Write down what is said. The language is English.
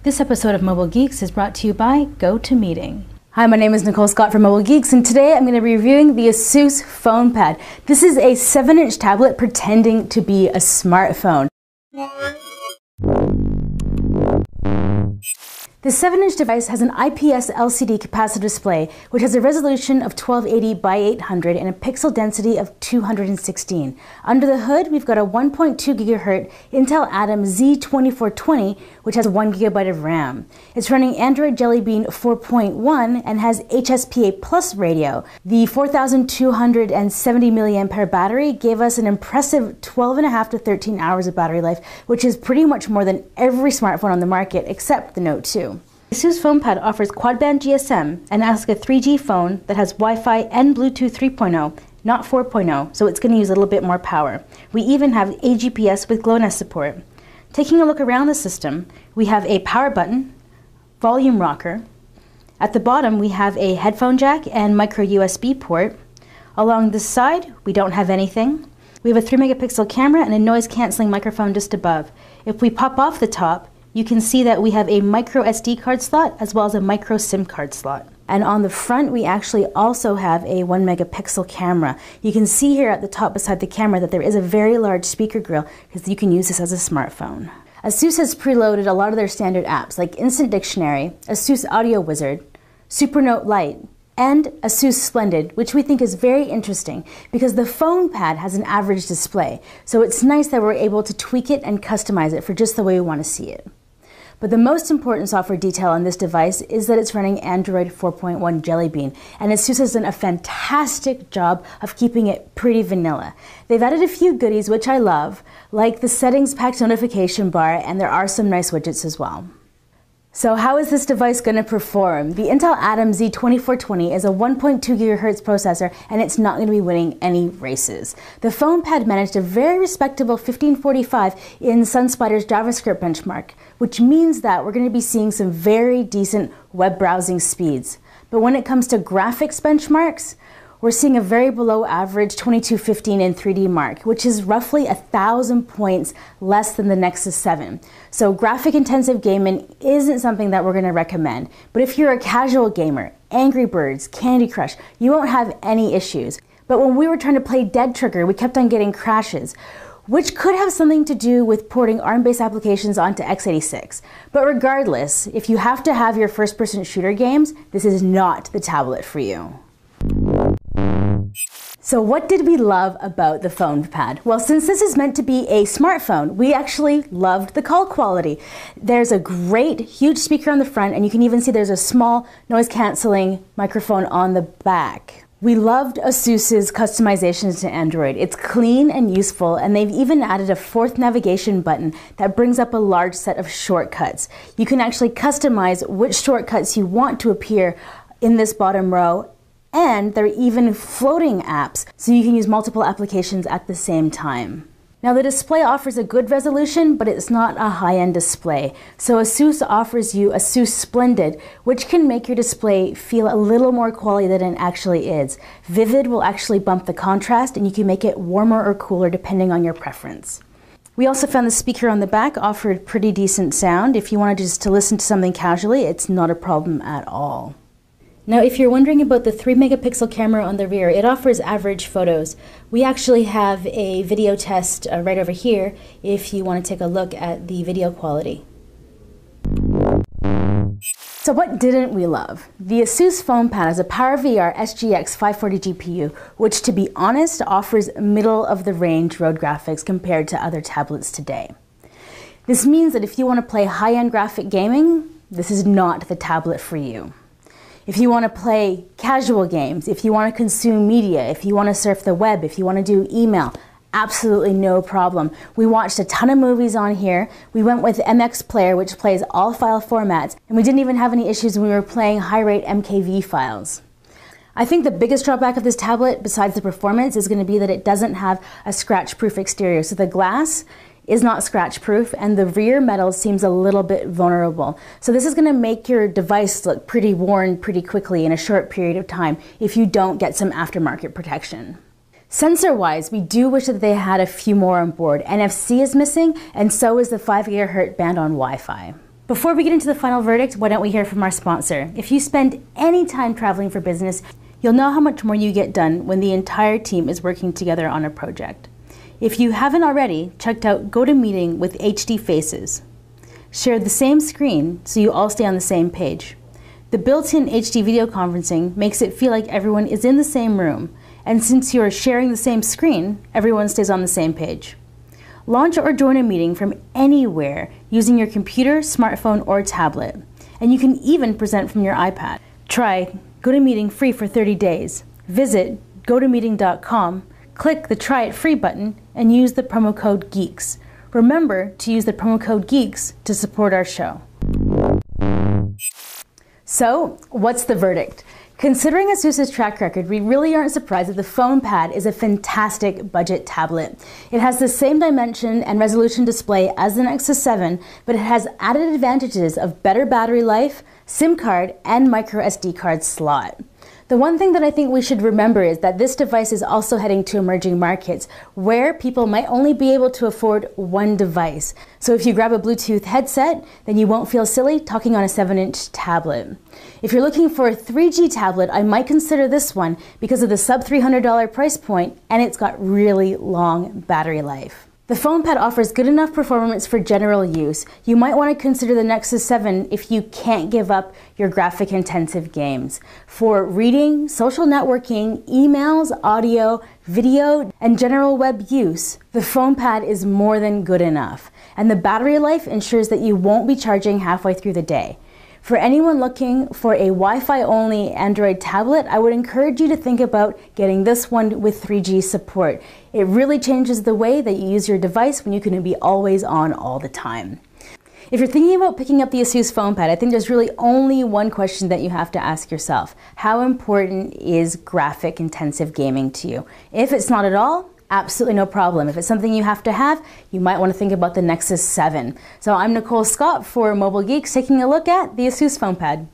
This episode of Mobile Geeks is brought to you by GoToMeeting. Hi, my name is Nicole Scott from Mobile Geeks, and today I'm going to be reviewing the ASUS Fonepad. This is a 7-inch tablet pretending to be a smartphone. The 7-inch device has an IPS LCD capacitive display, which has a resolution of 1280 by 800 and a pixel density of 216. Under the hood, we've got a 1.2 GHz Intel Atom Z2420, which has 1 GB of RAM. It's running Android Jelly Bean 4.1 and has HSPA Plus radio. The 4,270 mAh battery gave us an impressive 12.5 to 13 hours of battery life, which is pretty much more than every smartphone on the market except the Note 2. ASUS Fonepad offers quad-band GSM and asks a 3G phone that has Wi-Fi and Bluetooth 3.0, not 4.0, so it's going to use a little bit more power. We even have AGPS with GLONASS support. Taking a look around the system, we have a power button, volume rocker. At the bottom, we have a headphone jack and micro USB port. Along this side, we don't have anything. We have a 3-megapixel camera and a noise-canceling microphone just above. If we pop off the top, you can see that we have a micro SD card slot as well as a micro SIM card slot. And on the front, we actually also have a 1-megapixel camera. You can see here at the top beside the camera that there is a very large speaker grill because you can use this as a smartphone. ASUS has preloaded a lot of their standard apps like Instant Dictionary, ASUS Audio Wizard, Supernote Lite, and ASUS Splendid, which we think is very interesting because the Fonepad has an average display. So it's nice that we're able to tweak it and customize it for just the way we want to see it. But the most important software detail on this device is that it's running Android 4.1 Jelly Bean, and ASUS has done a fantastic job of keeping it pretty vanilla. They've added a few goodies which I love, like the settings packed notification bar, and there are some nice widgets as well. So how is this device going to perform? The Intel Atom Z2420 is a 1.2 GHz processor, and it's not going to be winning any races. The Fonepad managed a very respectable 1545 in SunSpider's JavaScript benchmark, which means that we're going to be seeing some very decent web browsing speeds. But when it comes to graphics benchmarks, we're seeing a very below average 2215 in 3D Mark, which is roughly 1,000 points less than the Nexus 7. So graphic intensive gaming isn't something that we're going to recommend. But if you're a casual gamer, Angry Birds, Candy Crush, you won't have any issues. But when we were trying to play Dead Trigger, we kept on getting crashes, which could have something to do with porting ARM-based applications onto x86. But regardless, if you have to have your first-person shooter games, this is not the tablet for you. So what did we love about the Fonepad? Well, since this is meant to be a smartphone, we actually loved the call quality. There's a great, huge speaker on the front, and you can even see there's a small noise-canceling microphone on the back. We loved ASUS's customizations to Android. It's clean and useful, and they've even added a 4th navigation button that brings up a large set of shortcuts. You can actually customize which shortcuts you want to appear in this bottom row, and there are even floating apps, so you can use multiple applications at the same time. Now the display offers a good resolution, but it's not a high-end display. So ASUS offers you ASUS Splendid, which can make your display feel a little more quality than it actually is. Vivid will actually bump the contrast, and you can make it warmer or cooler depending on your preference. We also found the speaker on the back offered pretty decent sound. If you wanted just to listen to something casually, it's not a problem at all. Now, if you're wondering about the 3-megapixel camera on the rear, it offers average photos. We actually have a video test right over here if you want to take a look at the video quality. So what didn't we love? The ASUS Fonepad has a PowerVR SGX 540 GPU, which to be honest offers middle-of-the-range road graphics compared to other tablets today. This means that if you want to play high-end graphic gaming, this is not the tablet for you. If you want to play casual games, if you want to consume media, if you want to surf the web, if you want to do email, absolutely no problem. We watched a ton of movies on here. We went with MX Player, which plays all file formats, and we didn't even have any issues when we were playing high-rate MKV files. I think the biggest drawback of this tablet, besides the performance, is going to be that it doesn't have a scratch-proof exterior. So the glass is not scratch-proof, and the rear metal seems a little bit vulnerable. So this is going to make your device look pretty worn pretty quickly in a short period of time if you don't get some aftermarket protection. Sensor-wise, we do wish that they had a few more on board. NFC is missing, and so is the 5 GHz band on Wi-Fi. Before we get into the final verdict, why don't we hear from our sponsor? If you spend any time traveling for business, you'll know how much more you get done when the entire team is working together on a project. If you haven't already, checked out GoToMeeting with HD Faces. Share the same screen so you all stay on the same page. The built-in HD video conferencing makes it feel like everyone is in the same room, and since you are sharing the same screen, everyone stays on the same page. Launch or join a meeting from anywhere using your computer, smartphone, or tablet. And you can even present from your iPad. Try GoToMeeting free for 30 days. Visit gotomeeting.com, click the Try It Free button, and use the promo code GEEKS. Remember to use the promo code GEEKS to support our show. So, what's the verdict? Considering ASUS's track record, we really aren't surprised that the Fonepad is a fantastic budget tablet. It has the same dimension and resolution display as the Nexus 7, but it has added advantages of better battery life, SIM card, and micro SD card slot. The one thing that I think we should remember is that this device is also heading to emerging markets where people might only be able to afford one device. So if you grab a Bluetooth headset, then you won't feel silly talking on a 7-inch tablet. If you're looking for a 3G tablet, I might consider this one because of the sub $300 price point, and it's got really long battery life. The Fonepad offers good enough performance for general use. You might want to consider the Nexus 7 if you can't give up your graphic-intensive games. For reading, social networking, emails, audio, video, and general web use, the Fonepad is more than good enough. And the battery life ensures that you won't be charging halfway through the day. For anyone looking for a Wi-Fi only Android tablet, I would encourage you to think about getting this one with 3G support. It really changes the way that you use your device when you can be always on all the time. If you're thinking about picking up the ASUS Fonepad, I think there's really only one question that you have to ask yourself. How important is graphic intensive gaming to you? If it's not at all, absolutely no problem. If it's something you have to have, you might want to think about the Nexus 7. So I'm Nicole Scott for Mobile Geeks, taking a look at the ASUS Fonepad.